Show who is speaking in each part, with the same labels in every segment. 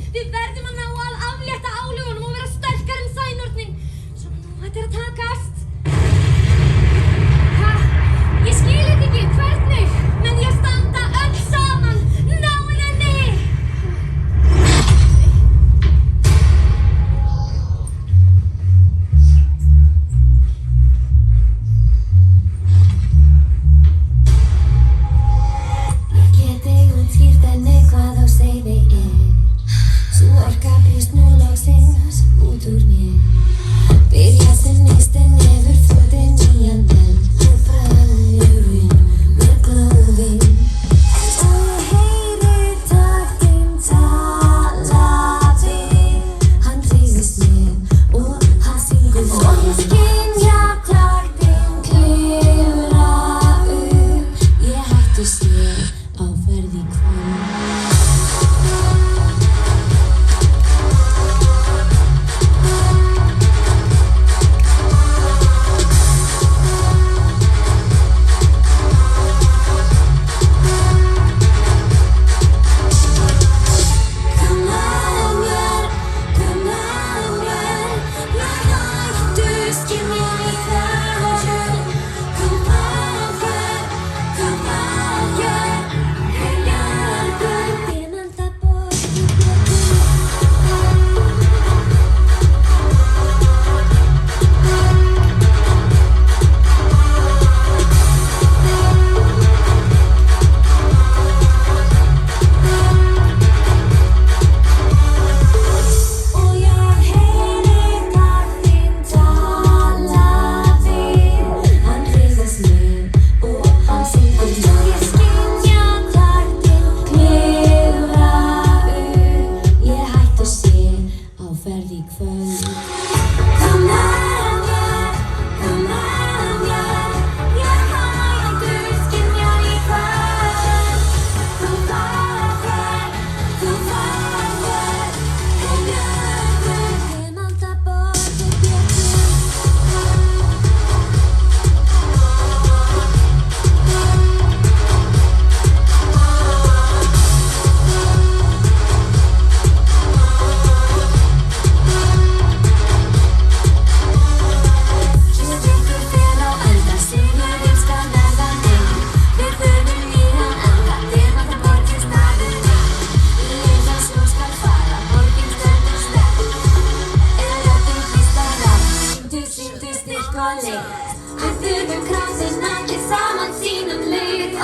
Speaker 1: Við verðum að ná að aflétta álögunum og vera sterkar en sænornin. Svona nú, þetta að takast. Ég skil þetta ekki, hvernig? Með því að standa öll saman, náinn henni!
Speaker 2: Ég get útskýrt henni hvað á seyði Sú orka brýst nú loksins út úr mér Byrja sem nýstin yfir þvotinn nýjan eld Og brennurinn með glóðinn Og ég heyri taktinn tala við Hann tryggðist mér og hann syngur Og ég skynja taktinn klifra Ég hætti sér á ferð í kvöld Við þurfum kraftinn allir saman sínum lit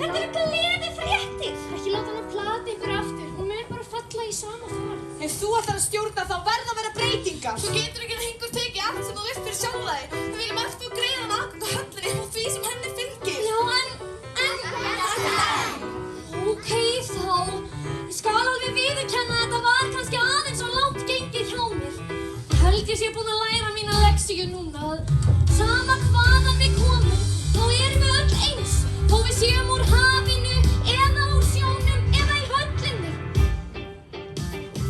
Speaker 1: Þetta eru gleðifréttir! Ekki láta hana plata ykkur aftur, hún mun bara falla í sama farið.
Speaker 3: Ef þú ætlar að stjórna þá verða að vera breytingar. Þú getur ekki lengur tekið allt sem þú vilt fyrir sjálfa þig. Við viljum eftir og greiðan aðgang á höllinni og því sem henni fylgir.
Speaker 1: Já, Ókei þá. Ég skal alveg viðurkenna að þetta var kannski aðeins og langt gengið hjá mér. Ég held ég sé búin að læra mína lexíu núna að sama hvaðan við komum, þá erum við öll eins. Þó við séum úr